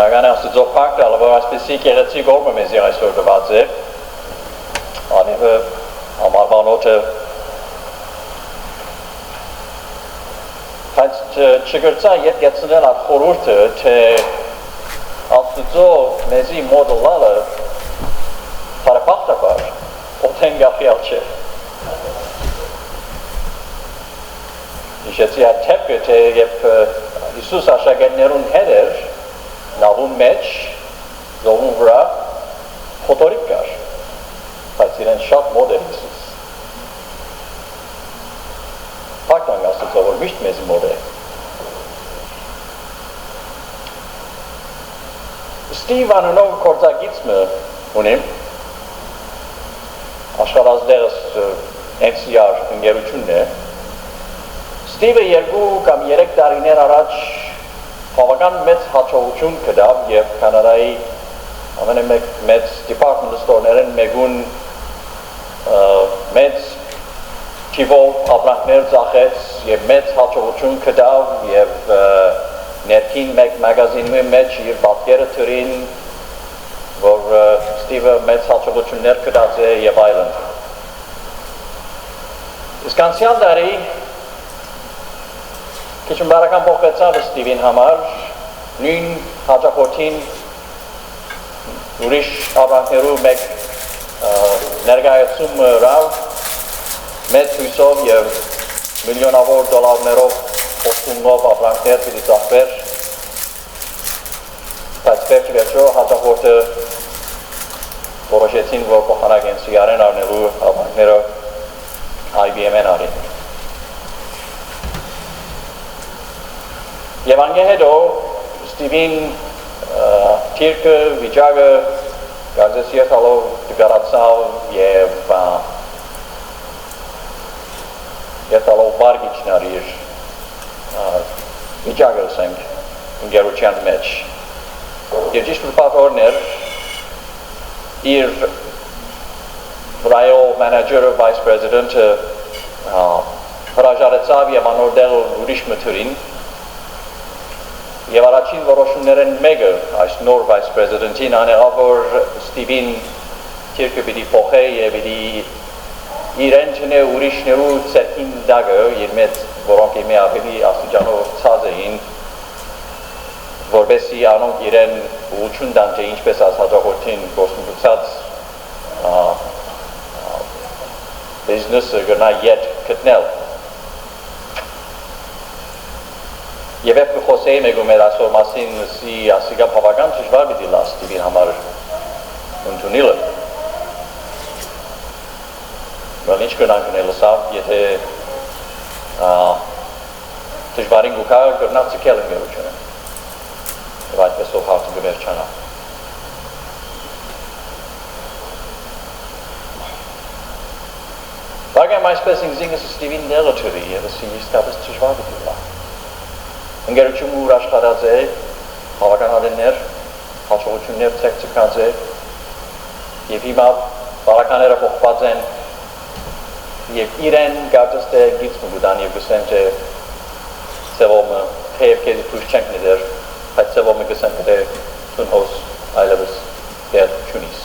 Բնական է Աստծո փառքը, որ այսպեսի գեղեցիկ օրը մեզ այսօր տված է, անիվը համարվանոթը, բայց չգրծա ետ գեցնել այդ խորհուրդը, թե Աստծո մեզի մոդը լալը բարեբախտաբար օթեն գախյալ չէ։ Իշեցի այդ թեպքը, թե երբ Հիսուս աշակերտներուն հետ էր, նավուն մեջ, զողուն վրա, փոթորիկ կար, բայց իրեն շատ մոդ էր Հիսուս։ Փառք Աստծո, որ միշտ մեզ մոդ է։ Ստիվ անունով կորձագիծը ունեմ, աշխարհազդեղս NCR ընկերությունն է։ Ստիվը 2 կամ 3 տարիներ առաջ բավական մեծ հաջողություն կդավ եւ Կանադայի ամենամեծ department store-ներն մեկուն մեծ թիվով ապրանքներ ծախեց եւ մեծ հաջողություն կդավ եւ ներքին մեկ մագազինի մեջ իր պատկերը թրին, որ Ստիվը մեծ հաջողություններ կդած է եւ այլն։ Իսկ անցյալ տարի քիչ բարական փոխվեցավ Ստիվին համար, նույն հաջողությունին ուրիշ ապրանքներու մեկ ներկայացում ռավ մեծ հույսով եւ միլիոնավոր դոլարներով օգտումով ապրանքներ պիտի ծախվեր, բայց վերջո հաջողորդը որոշեցին, որ փոխանակ NCR-ն առնելու ապրանքները IBM-ն արին։ Եվ անգե հետո Ստիվին թիրքը, վիճակը կարծես եղալով դգարացավ եւ եղալով վարգիչն արի իր վիճակը ասենք ընկերության մեջ։ Եվ ճիշտ պատորներ իր վրայով մենեջերը, vice president-ը հրաժարեցավ եւ անորդել ուրիշ մթերին եւ առաջին որոշումներն մեկը այս նոր vice president-ին անեղավ, որ Ստիվին թիրքը պիտի փոխե եւ պիտի իրեն չնե ուրիշներու ցերքին դագը իր մեծ որոնք իմի ավելի աստիճանով ցած էին, որբեսի անոնք իրեն ուղղություն տան, թե ինչպես հաջողորդին գործունեացած բիզնեսը գնա ետ գտնել։ Եվ երբ խոսեի մեկում էր այսօր մասին, ասիկա բավական դժվար պիտի լա Ստիվին համար ընդունելը։ Բայց ինչ կնանք նելսավ, եթե դժվարին գուկա կրնավ ծիկել ընկերությունը եւ այդպեսով հարցը կվերջանա։ Բարգեմ այսպես ինձինս Ստիվին դեղը թրի եւ իսկապես դժվար պիտի լա։ Ընկերությունը ուր աշխատած է, բավական հատեններ, հաջողություններ ցեկցկած է եւ հիմա բարակաները փոխված են եւ իրեն կարծես թե գիծ մուդան եւ գսեն թե ծևոմը թեև քեզ դուք չենք ներ, բայց ծևոմը գսեն թե տուն հոս այլևս դեր ճունիս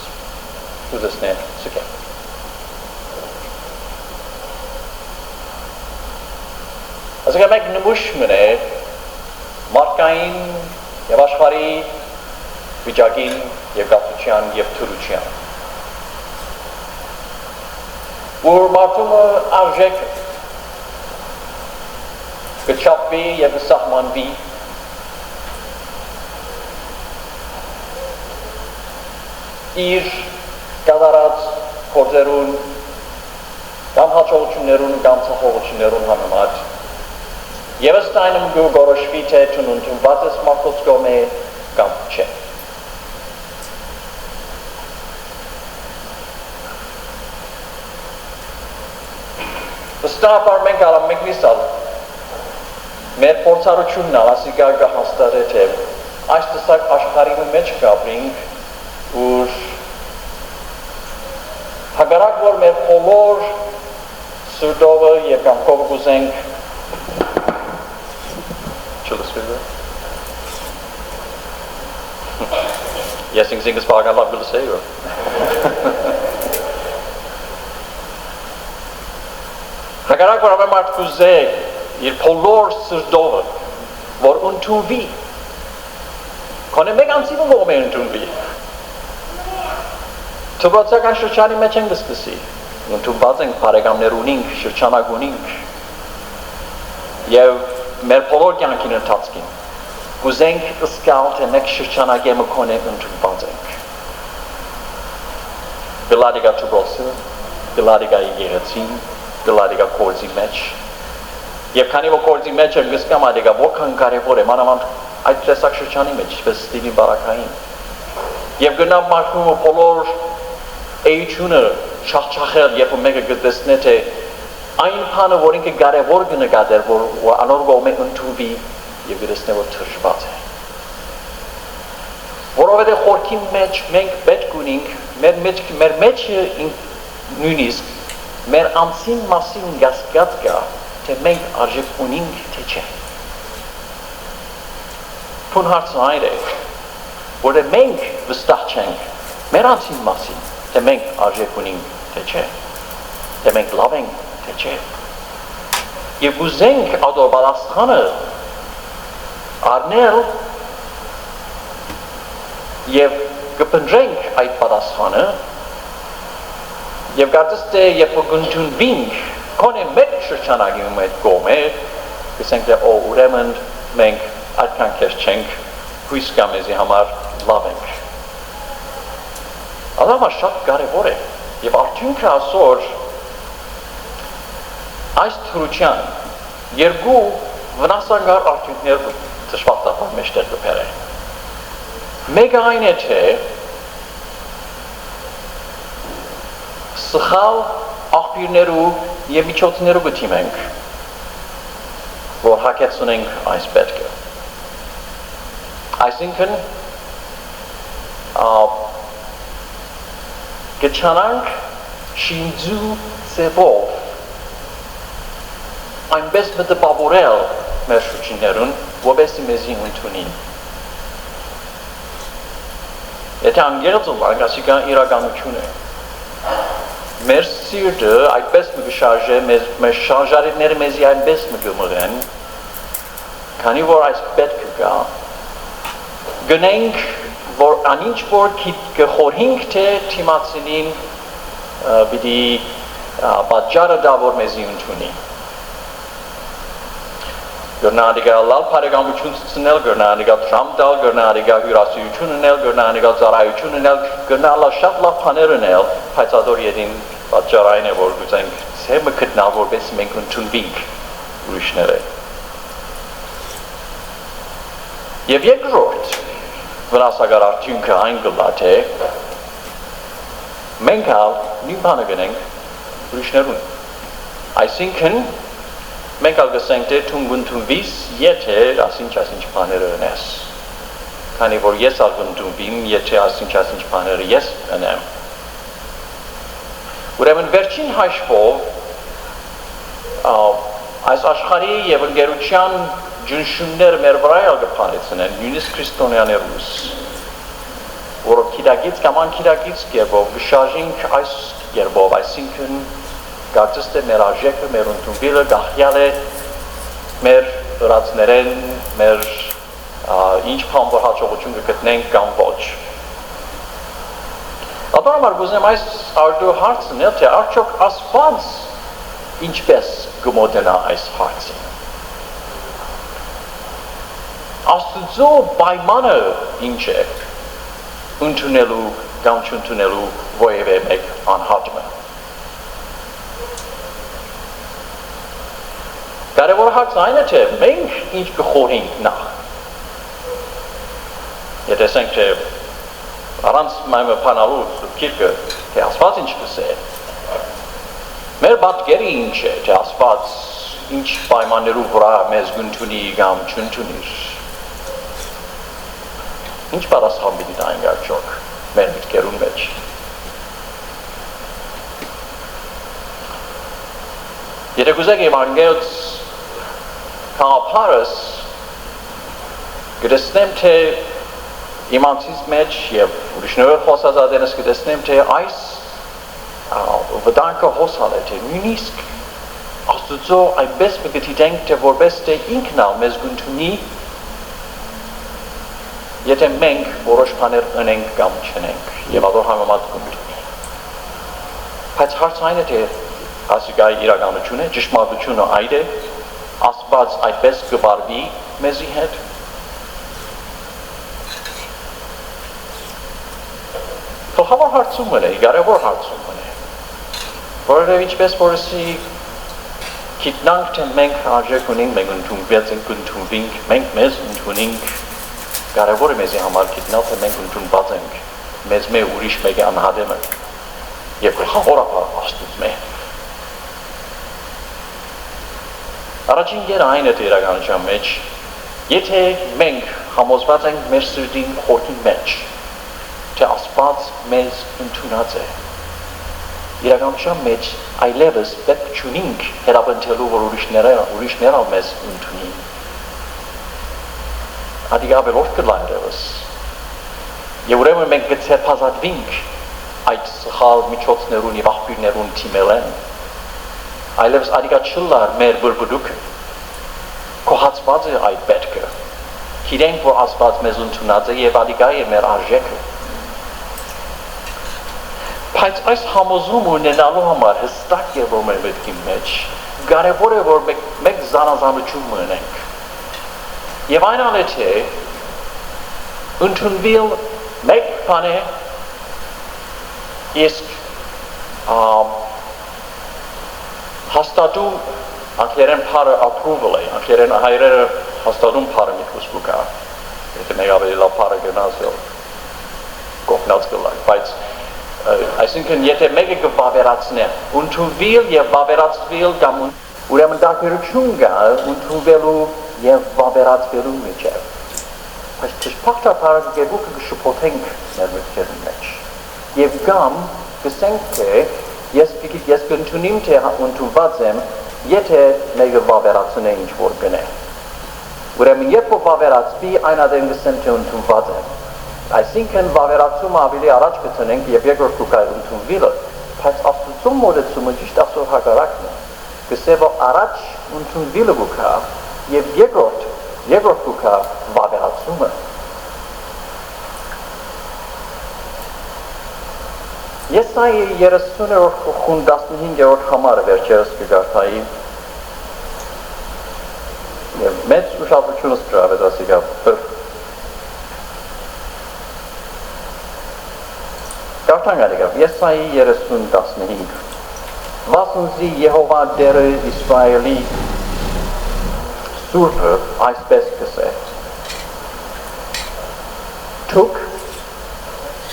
ուզեսնե սուկե։ Ասիկա մեկ նմուշմն է մարդկային եւ աշխարհի վիճակին եւ գաղթության եւ թուրության որ մարդումը արժեք կչապվի եւ կսահմանվի իր կատարած գործերուն կամ հաջողություններուն կամ ցախողություններուն համեմատ եւ ըստայնում գորոշվի թե ընդունված է մարդոց կողմէ կամ չէ։ Ստապար մենք ալամ մենք նիսալ մեր փորձառությունն ասիկա կհաստատե թե այս տեսակ աշխարհի մեջ կապրինք ուր հագարակ որ մեր բոլոր սուրդովը եւ կամքով կուզենք չլսվի Ես ինքս բավական լավ գլսեի որ։ Հակառակ որ ամեն մարդ կուզե իր բոլոր սրտովը որ ընդունվի քոնե մեկ անցիվը ողմ է ընդունվի Թվացական շրջանի մեջ ենք սկսի ընդունված ենք բարեկամներ ունենք շրջանակ ունենք եւ մեր բոլոր կյանքին ընթացքին կուզենք ըսկալ թե մեկ շրջանակ եմ քոնե ընդունված ենք Գլադիգա ճուբոսը Գլադիգա եկեղեցին Գլադիգա կորձի մեջ Եվ քանի որ կորձի մեջ եմ գսկամ ադիգա որքան կարևոր է մանավանդ այդ տեսակ շրջանի մեջ ինչպես Ստիվի բարակային Եվ գնամ մարդու բոլոր էությունը շախչախել երբ մեկը գտեսնե թե այն բանը որ ինքը կարևոր կնկատեր որ անոր կողմը ընդունվի եւ գտեսնե որ թրջված է որովհետեւ խորքի մեջ մենք պետք ունենք մեր մեջը նույնիսկ մեր անձին մասին գասկած կա թե մենք արժեք ունենք թե չէ Փուն հարցը այն է որ մենք վստահ չենք մեր անձին մասին թե մենք արժեք ունենք թե չէ թե մենք լավ ենք թե չէ եւ ուզենք ադոր պատասխանը առնել եւ կպնջենք այդ պատասխանը եւ կարծես թե երբ կընդունվենք քոնե մեկ շրջանագի մեծ կողմ է գսենք թե ուրեմն մենք այդքան քեզ չենք հույս կա մեզի համար լավ ենք Ադամը շատ կարևոր է եւ արդյունքը այսօր այս թրության երկու վնասակար արդյունքներ դժվարտաբար մեջտեղ կբերեն Մեկը այն է թե սխալ աղբյուրներու եւ միջոցներու գտիմենք որ հակեցնենք այս պետքը այսինքն գճանանք շինձու ծևով այնպես մտապավորել մեր շրջիներուն որպեսզի մեզի ընդունին Եթե անգերձում անգասիկա իրականություն է Մեր սիրտը այդպես մը գշարժե մեր շարժարիները մեզի այնպես մը գմղեն քանի որ այս պետքը կա գնենք որ անինչ որ կխորհինք թե թիմացինին պիտի պատճառը դա որ մեզի ընդունի Գրնադիգա լալ բարեկամություն ցնել, գրնադիգա տրամ տալ, գրնադիգա հյուրասիրություն ունել, գրնադիգա ծառայություն ունել, գրնալա շատ լավ բաներ ունել, բայց ադոր յետին պատճառային է որ գուցենք ցեմը գտնալ որպես մենք ընդունվենք ուրիշները։ Եվ երկրորդ վնասակար արդյունքը այն կլա թե մենք հալ նույն բանը գնենք ուրիշներուն։ Այսինքն Մենք ալգսենք թե թունգունթունվիս եթե ասինչ բաները ունես Քանի որ ես ալգունթունվիմ եթե ասինչ բաները ես ունեմ Ուրեմն վերջին հաշվով այս աշխարհի եւ ընկերության ջնշումները մեր վրա ալգփանեցնեն նույնիսկ քրիստոնյաներուս որով քիդագից կամ անկիդագից կերպով գշարժենք այս կերպով այսինքն Կարծես թե մեր արժեքը, մեր ընդունվելը գախյալ է մեր ըրացներեն, մեր ինչ բան որ հաջողություն կգտնենք կամ ոչ։ Ադամար գուզեմ այս արդու հարցն էլ թե արդյոք Աստված ինչպես կմոտենա այս հարցին։ Աստծո պայմանը ինչ է ընդունելու կամ չընդունելու որևէ մեկ անհատը։ Կարևոր հարցը այն է թե մենք ինչ կխորհենք նախ Եթե ասենք թե առանց մայմը փանալու գիրքը թե Աստված ինչ կսե Մեր պատկերը ինչ է թե Աստված ինչ պայմաններով վրա մեզ կընդունի կամ չընդունի Ինչ պատասխան պիտի տանք արդյոք մեր մտքերուն մեջ Եթե կուզեք իմ անգելց Քաղաքարս գտեսնեմ թե իմանցից մեջ և ուրիշներով խոսած ադենս կտեսնեմ, թե այս վտանգը հոսալ է, թե նույնիսկ Աստուծո այդպես կգիտենք, թե որպես թե ինքն ալ մեզ գունթունի, եթե մենք որոշ բաներ ընենք կամ չնենք և ադոր համեմատ գունթունի։ Բայց հարց այն է, թե ասիկայի իրականություն է, ճշմարտությունը այդ է, Աստված այդպես կվարվի մեզի հետ, Խորհավոր հարցումն է, կարևոր հարցումն է, որովհետև ինչպես որսի գիտնանք, թե մենք արժեք ունենք, մենք ընդունվենք, մենք մեզ ընդունենք, կարևոր է մեզի համար գիտնալ, թե մենք ընդունված ենք, մեզ մեր ուրիշ մեկը անհատեմ ենք, և գլխավորը Աստծուց մեր։ Առաջին գերը այն է իրականության մեջ, եթե մենք համոզված ենք մեր սրտին խորքի մեջ, թե Աստված մեզ ընդունած է, իրականության մեջ այլևս պետք չունենք հրապնդելու, որ ուրիշները մեզ ընդունին։ Ադի ավելորդ կլայրևս, և ուրեմն մենք կցերպազատվենք այդ սխալ միջոցներուն և աղբյուրներուն թիմել են, այլևս ադիկա չլար մեր բրբդուքը, կողացված է այդ պետքը, գիտենք, որ Աստված մեզ ընդունած է և ադիկա է մեր արժեքը։ Բայց այս համոզում ունենալու համար հստակ և որ մեր պետքի մեջ, կարևոր է, որ մեկ զանազանություն ունենք։ Եվ այն ալ է թե, ընդունվել մեկ բան է, իսկ հաստատում անգլերեն պարը approval է, անգլերեն հայրերը հաստատում պարը միքուսկու կա, եթե մեկ ավելի լավ պարը գնաց և կողնած գլակ, բայց այսինքն եթե մեկը կվավերացնե, ընդունվել և վավերացվել կամ ուրեմն տարբերություն կա ընդունվելու և վավերացվելու միջև։ Բայց ճշմարտաբար գերբուկը կշփոթենք մեր մտքերի մեջ։ Եվ կամ կսենք, թե ես կընդունիմ, թե ընդունված եմ, եթե մեկը վավերացնե ինչ-որ գնե։ Ուրեմն երբ որ վավերացվի, այն ադեն կսեմ, թե ընդունված եմ։ Այսինքն վավերացումը ավելի առաջ կցնենք և երկրորդ կուկայր ընդունվելը, բայց Աստծո մոտեցումը ճիշտ ասոր հակառակն է, կսե որ առաջ ընդունվելը կուկա և երկրորդ կուկա վավերացումը։ Եսայի 30-րդ խումբ 15-րդ համարը վերջերս կգարթայի և մեծ ուշադրությունս կրավեց ասիկա Կարդանք արիգավ, Եսայի 30-15 Վասնզի Եհովա դերը Իսրայելի սուրբը այսպես կսե Թուք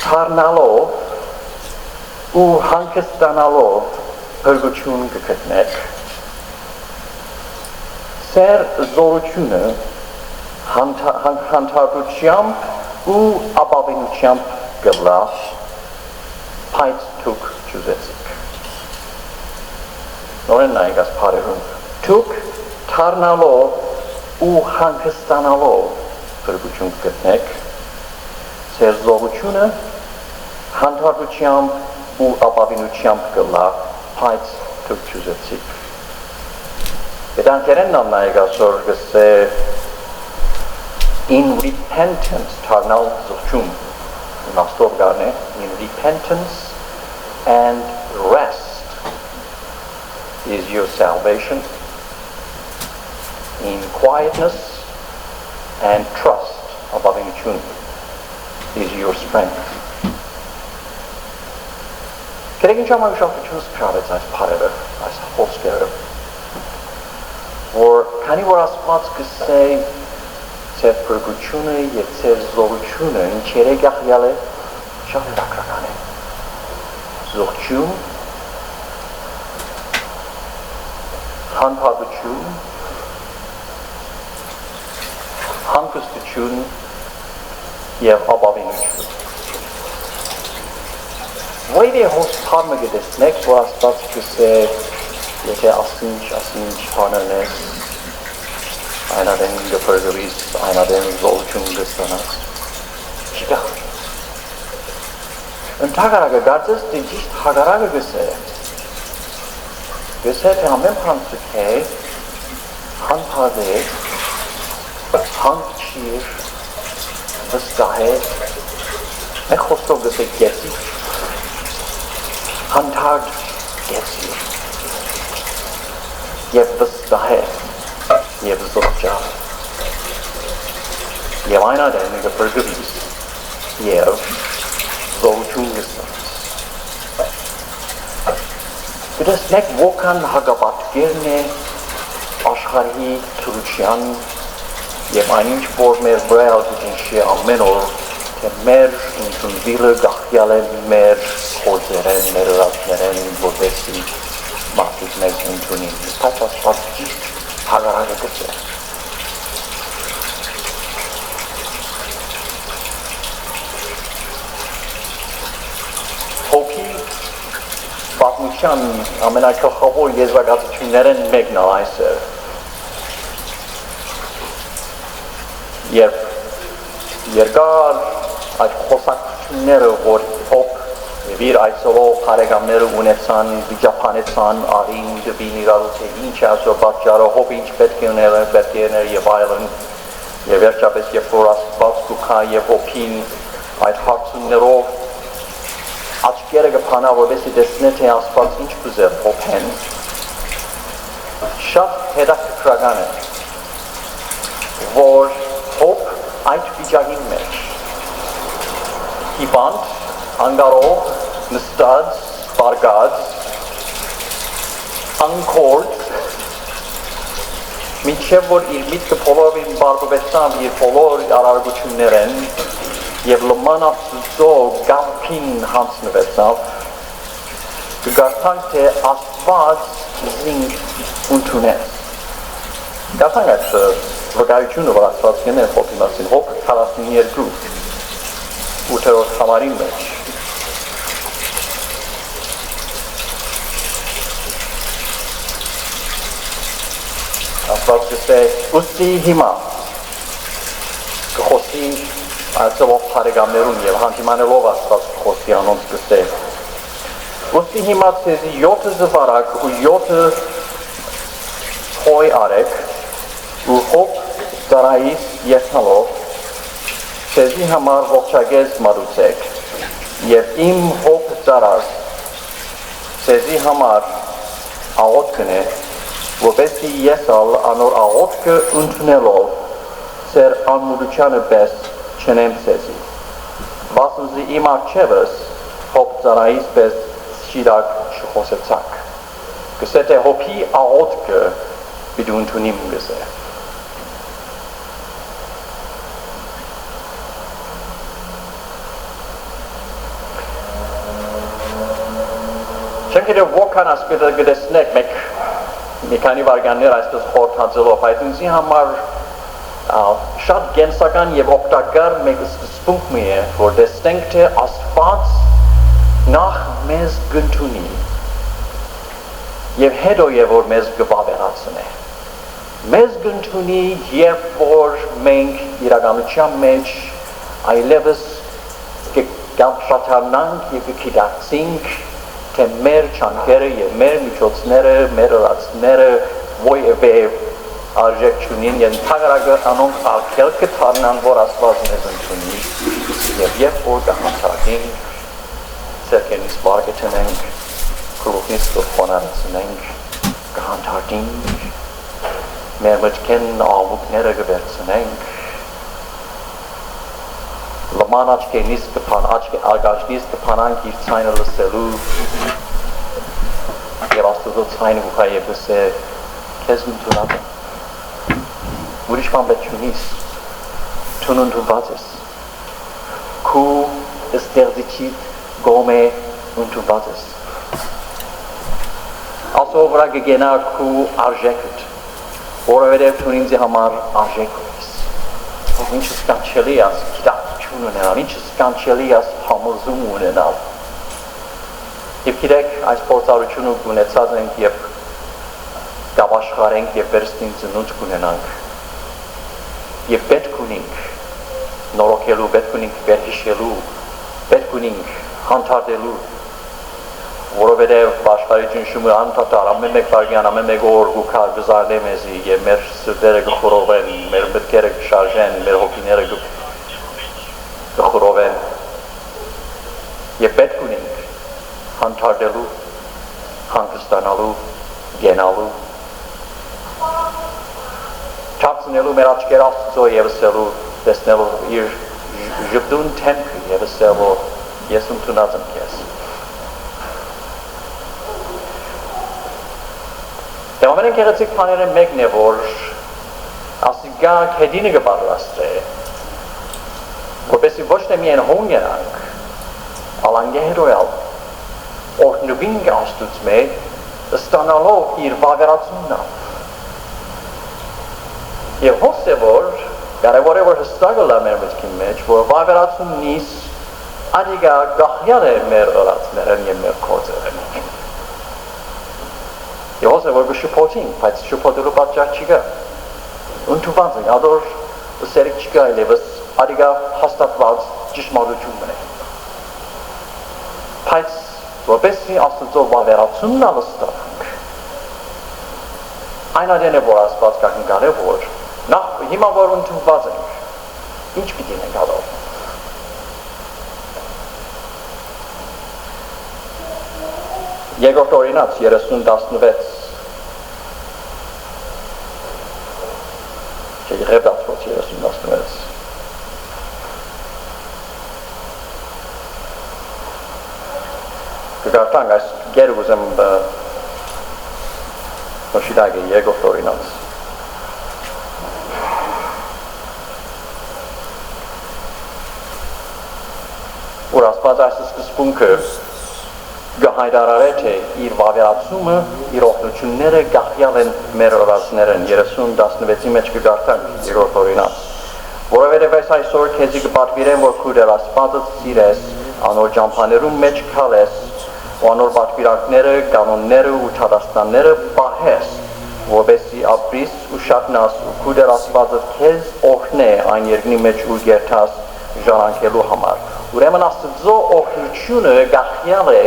թարնալով ու հանգստանալով հրգություն կգտնեք Սեր զորությունը հանդարտությամբ ու ապավինությամբ գլա Բայց թուք չուզեցիք։ Նորեն նայեք այս պարերուն։ Թուք թարնալով ու հանգստանալով հրգություն կգտնեք, ձեր զորությունը հանդարտությամբ ու ապավինությամբ գլա, բայց թուք չուզեցիք։ Եդանքերեն նամ նայեք ասոր գսե in repentance թարնալ զորություն Nastov Garne, in repentance and rest is your salvation, in quietness and trust above in tune is your strength. Kereken chama ushafchus pravets as parere, as hoskere. Or kani war aspats say Ձեր փրկությունը և ձեր զորությունը ինչեր է գախյալ է, շատ հետաքրքրական է։ Զորություն, հանդարտություն, հանգստություն և ապավինություն։ Ոյվ է հոս պարմը գտեսնեք, որ Աստված կսե, եթե ասինչ հանեն ես, Այնադեն գպրգվիս, այնադեն զորություն գստանաս։ Ընդհանրակը գարցես դիջիշտ հագարակը գսե։ Գսե թե ամեն պանցուք է, հան պադե, հան չիր, վստահ է, մեկ խոստով գսե գեցի, հանդարդ գեցի, և վստահ է, և զորջա, և այն ադեն գպրգվիս, և զորություն գսած։ Գտեսնեք ոգան հագապատկերն է աշխարհի թրության և այնինչ որ մեր վրա գտնշի ամեն օր, թե մեր ընդունվիլը գախյալ է մեր խոզերեն, մեր ըրացներեն, որպեսի մարդիկ մեզ ընդունին։ Բայց Աստված ճիշտ հագարակը գծե։ Հոգի պատմության ամենագլխավոր եզրակացություններն մեկն է այս է։ Երբ երկար այդ խոսակցությունները, որ հոգ և իր այսօրով հարեգամները ունեցան, վիճապանեցան, աղին, դվին իրարուց է ինչ է այսօր պատճառը, հոգ ինչ պետք է ուներ և այլն, և վերջապես երբ որ Աստված կուքա և հոգին այդ հարցումներով աչքերը կփանա, որպեսզի տեսնե, թե Աստված ինչ կուզեր հոգեն, շատ հետաքրքրական է, որ հոգ այդ վիճակի մեջ հիվանդ, անգարող, նստած, բարգած, անկորդ, մինչև որ իր միտքը բոլորին բարգովեցավ իր բոլոր արարողություններն և լման Աստծո գամփին հանձնվեցավ, կգարտանք, թե Աստված զինք ընդունեց։ Գարտանք այդ վկայությունը, որ Աստված գնել հոգի մասին, հոգ 42 ութերորդ համարի մեջ։ Աստված գսե, ուստի հիմա կխոսի այսովով հարեգամներուն և հանդիմանելով Աստված կխոսի անոնց գսե, ուստի հիմա ցեզի 7 զվարակ ու 7 հոյ արեք ու հոգ ծարայիս եթնալով ցեզի համար ողջագեզ մատուցեք և իմ հոգ ծարած ցեզի համար աղոտքն է, որպեսզի ես անոր աղոտքը ընդունելով ձեր անմուդությանը պես չնեմ ցեզի, վասնզի իմ առջևս հոգ ծարայիս պես շիրակ չխոսեցաք, գսե թե հոգի աղոտքը պիտի ընդունիմ գսե։ Չեմ գիտե որքան ասպետը գտեսնեք մեկ մի քանի վարգաններ այսպես խորհրդածելով, այդ ինձի համար շատ գենսական և օգտակար մեկ սկզբունք մի է, որ տեսնենք, թե Աստված նախ մեզ կընդունի և հետո է, որ մեզ կվավերացնի։ Մեզ կընդունի, երբ որ մենք իրականության մեջ այլևս կամշաթարնանք և կգիտակցենք, թե մեր չանքերը և մեր միջոցները, մեր ըրացները ոյև է արժեք չունին և ընդհանրակը անոնք արգելք կթարնան, որ Աստված մեզ ընդունի և երբ որ կհանցակենք, ծերքենից վար կտնենք, կրուխնից կխոնարեցնենք, կհանդարտենք, մեր մտքեն աղմուկները կվերցնենք, լման աչքենից արգաշնից կպանանք իր ցայնը լսելու և Աստծո ցայնը ուղա և գսե քեզ ընդունած եմ, ուրիշ բան պետք չունիս, դու ընդունված ես, քու ստեղծիչիդ գոմե ընդունված ես, Աստծո վրա կգենա քու արժեքդ, որովհետև դու ինձ համար արժեք ունես, ինչ սկանչելի ես գիտակցություն ունենալ, ինչ սկանչելի ես համոզում ունենալ։ Եվ գիտեք, այս փորձառությունը ունեցած ենք և կապաշխարենք և վերստին ծնունդ կունենանք և պետք ունենք նորոգելու, պետք ունենք վերհիշելու, պետք ունենք հանդարտելու, որովհետև աշխարհի ճնշումը անդադար ամեն մեկ վայրկյան, ամեն մեկ օր գուքար գզարնե մեզի եւ մեր սրտերը գխորովեն, մեր մտքերը գշարժեն, մեր հոգիները գխորովեն եւ պետք ունենք հանդարտելու, հանգստանալու, գենալու, չափցնելու մեր աչքերը Աստծո եւ ասելու, տեսնելու իր ժպտուն թեմքը եւ ասելու ես ընդունած եմ քեզ։ Դե ամեն գեղեցիկ բաները մեկն է, որ ասիկա քեդինը կպատրաստե, որպեսզի ոչ թե միայն հոն գրանք, ալանգեհրոյալ, օրհնվինք Աստծուց մեկ, ստանալով իր վավերացումն եւ հոս է որ կարևոր է որ հստակը լա մեր մտքի մեջ, որ վավերացումնից ադիգա գախյալ է մեր ըրացներն եւ մեր կործերն։ Եվ հոս է որ գշպոտին, բայց շպոտելու պատճառ չկա։ Ընդուված ենք, ադոր սերիկ չկա այլևս ադիգա հաստատված ճշմարտությունն է։ Բայց որպեսզի Աստծո վավերացումն ավստանանք, այն adեն է որ Աստված կանգնի որ նախ հիմա որ ընդունված ենք, ինչ պիտի ենք ադոր։ Երկրորդ օրինաց 30:16 Եղև դասվոց 30:16 Կգարտանք այս գերը ուզեմ նոշիդագ է երկրորդ օրինաց որ Աստված այս սկզբունքը գահայդարարե թե իր վավերացումը, իր օգնությունները գախյալ են մեր օրացներն 30:16-ի մեջ կգարտանք երկրորդ օրինաց որովհետև այսօր քեզի կպատվիրեմ որ քույր Աստվածը սիրես անոր ճամփաներում մեջ քալես ու անոր պատվիրանքները կանոնները ու չադաստանները պահես որովհետեւ ապրիս ու շատնաս ու քույր Աստվածը քեզ օգնե այն երկնի մեջ ու գերտաս ժառանգելու համար Ուրեմն Աստծո օգնությունը գախյալ է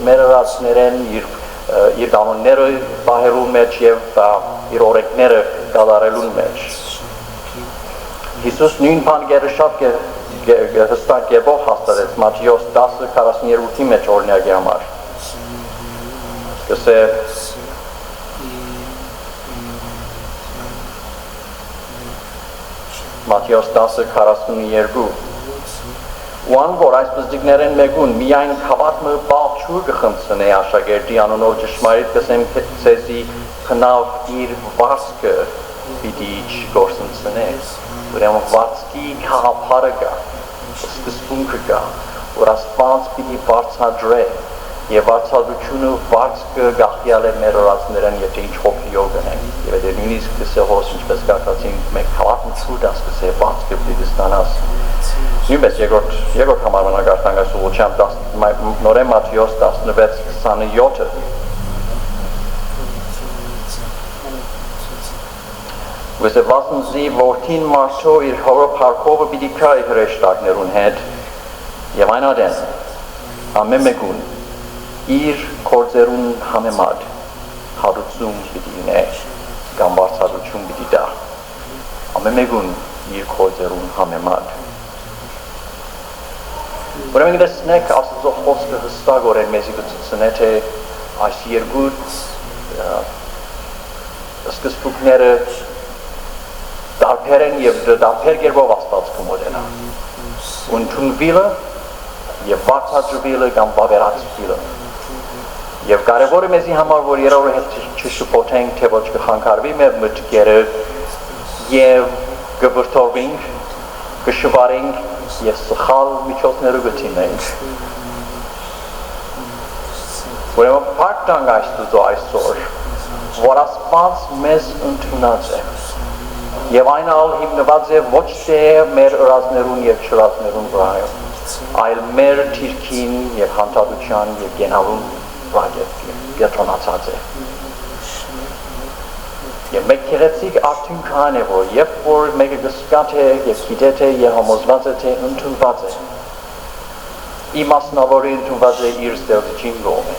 մեր օրացներն իր կանոնները պահելու մեջ եւ իր օրենքները կատարելու մեջ Հիսուս նույն բան գերը շատ հստակ կերպով հաստատեց Մատթեոս 10:42-ի մեջ օրինակի համար Կսե Մատթեոս 10:42 Wan որ այս բզդիկներեն մեկուն միայն հավատը բաղչուր կխմցնե աշակերտի անոնով ճշմարիտ կսեմ ցեզի քնավ իր վարսկը պիտի գործընծնե ուրեմն վարսկի խաղապարը կա սկզբունքը կա որ Աստված պիտի բարձրադրե եւ բարձրությունը վարսկը գախյալ է մեր օրացներն եթե ինչ հոգիով գնենք եւ եթե նույնիսկ դեսողոս ինչպես կարգացինք մեկ հավատն ցույց ասկսե վարսկը պիտի ստանաս Նույնպես երկրորդ համարմնագարտանք այս ուղղությամբ նորեն Մատթեոս 16:27 Վեսե վասնզի որդին մարդո իր հորը պարքովը պիտի կա իր հրեշտակներուն հետ և այն ադեն ամեն մեկուն իր կործերուն համեմատ հարուցում պիտի ինե կամ բարձրացում պիտի դա ամեն մեկուն իր կործերուն համեմատ Ուրեմն դեսնեք Աստծո խոսքը հստակորեն մեզի կցուցնե թե այս երկու սկզբունքները դարբեր են եւ դարբեր կերպով Աստված կմոտենա ընդունվելը եւ բացատրվելը կամ վավերացվելը եւ կարեւորը մեզի համար որ երրորդը հետ չշփոթենք թե ոչ կխանգարվի մեր մտքերը եւ կվրթովենք կշվարենք եւ սխալ միջոցները գտնենք ուրեմն փառք Աստծո այսօր որ Աստված մեզ ընդունած է եւ այն ալ հիմնված է ոչ թե մեր ըրազներուն եւ չրազներուն վրա այլ մեր թիրքին եւ հանդարտության եւ գենալուն վրա կենտրոնացած է Եվ մեկ քեղեցիկ արդյունքան է որ երբ որ մեկը գսկա թե եւ գիտե թե եւ համոզված է թե ընդունված է Իմ մասնավորի ընդունված է իր ստեղծիչին գոմ է։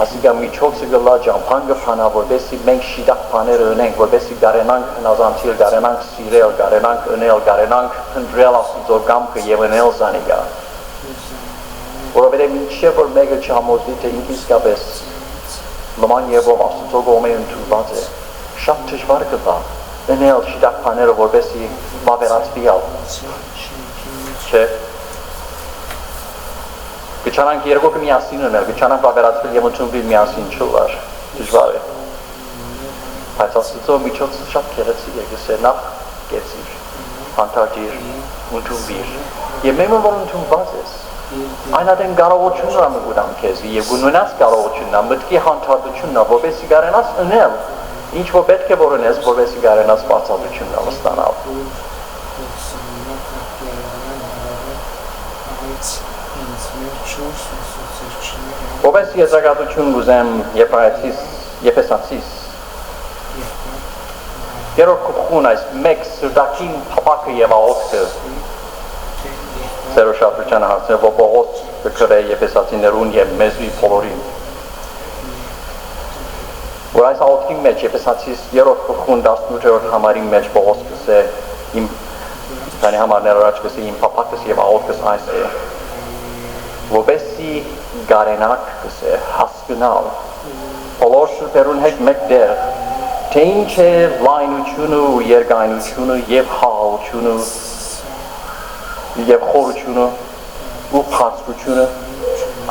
Ասիկա միջոցը գլա ճամփան գփանա, որպեսի մենք շիտակ բաներ ունենք, որպեսի գարենանք հնազանդիլ, գարենանք սիրել, գարենանք ընել, գարենանք ընտրել Աստծո կամքը եւ ընել զանիկա։ Որովհետեւ ինչեւ որ մեկը չհամոզվի, թե ինքը իսկապես նման եւով Աստծո կողմէ ընդունված է, շատ դժվար կլա ընել շիտակ բաները, որպեսի վավերացվի ալ։ Չէ։ Գչանանք երկոքը միասին ունել, գչանանք վավերացվել և ընդունվել միասին չուլար, դժվար է։ Բայց Աստծո միջոցը շատ գեղեցիկ է, գսե նախ կեցիր, հանդարտիր, ընդունվիր, և մեմը որ ընդունված ես, այն ատեն կարողությունն ա մգուտամ քեզի և գունունած կարողությունն ա, մտքի հանդարտությունն ա, որպեսի գարենաս ընել, ինչ որ պետք է որ ընես, որպեսի գարենաս բարձատությունն ա վստանալ։ Ովես եզրակացություն գուզեմ Եփեսացիս երորդ կուխուն այս մեկ սրտակին պապակը և աղոտքը սերոշապրիչանը հարցնել, որ Պողոս կրե Եփեսացիներուն և մեզվի փոլորին որ այս աղոտքի մեջ Եփեսացիս երորդ կուխուն 18-րդ համարի մեջ Պողոս կսե իմ քանի համարներ առաջ կսե իմ պապակս և աղոտքս այս է որպեսի գարենակ կսե հասկնալ բոլոր շուտերուն հետ մեկ դեր թե ինչ է լայնությունը ու երկայնությունը և խաղաղությունը և խորությունը ու բարձրությունը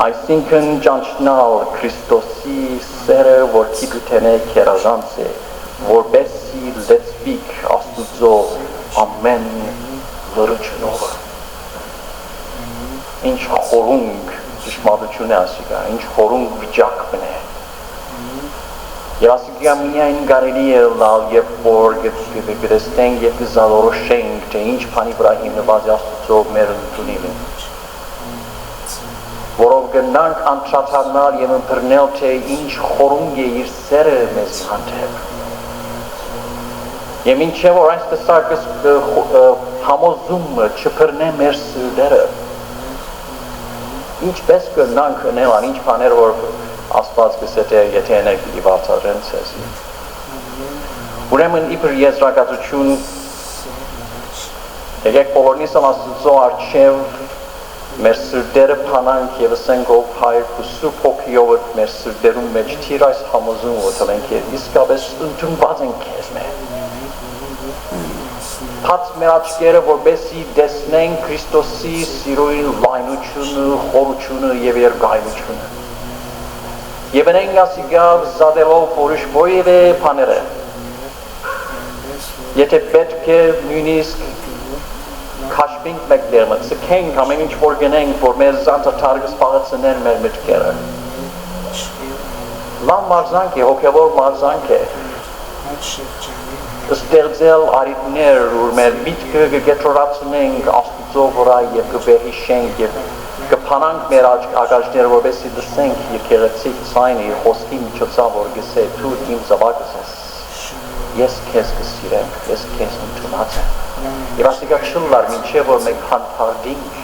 այսինքն ճանչնալ Քրիստոսի սերը որ կիպութենե քերազանց է որպեսի լեցվիք Աստուծո ամեն լրությունով ինչ խորունգ ճշմարտություն է ասիկա, ինչ խորունգ վիճակն է և ասիկա միայն կարելի է լալ և որ գտստենք և գզալորոշենք թե ինչ պանի վրա հիմնված Աստուծո մեր ընդունիլին որով գնանք անչաթանալ և ընտրնել թե ինչ խորունգ է իր սերը մեզ հանդեպ և ինչև որ այս տեսակս համոզումը չպրնե մեր սրդերը ինչպես կնանք ընելան, ինչ պաներ որ ասպած կսե թե եթե ենեք պիտի վարդարեն սեզի ուրեմն իբր եզրակացություն եկեք բոլորնիսն Աստծո առջև մեր սրդերը փանանք և ասենք ով հայր ու սուրբ հոգիով մեր սրդերում մեջ թիր այս համոզումը թվենք և իսկապես ընդունված ենք քեզ Թաց մեր աչքերը որպեսի դեսնենք Քրիստոսի սիրոյին լայնությունը, խորությունը և երկայնությունը և ընենք ասիկավ զադելով որիշ ոյև է պաները եթե պետք է նույնիսկ քաշվինք մեկ դերմը, ծքենք ամեն ինչ որ գնենք, որ մեր զանցատարգը սպաղեցնեն մեր մտքերը լան մարզանք է, հոգևոր մարզանք է ստեղծել արիտներ, որ մեր միտքը կգետրորացնենք Աստուծո վրա և կվերհիշենք և կփանանք մեր ագաժները, որպեսի լսենք եկեղեցիկ ցայնը իր խոսքի միջոցով, որ գսե դու իմ զավակս ես, ես քեզ կսիրեմ, ես քեզ ընդունած եմ։ Եվ ասիկա չլար մինչև որ մենք հանդարտենք,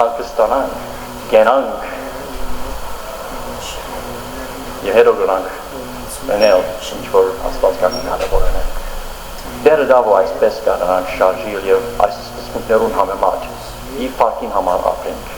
հանգստանանք, գենանք և հետո գնանք ընել, ինչ որ Աստված կան կարևոր ընենք։ Դերը դավո այսպես կանանք շարժիլ և այս սկզբունքներուն համեմատ իր պարկին համար ապրենք։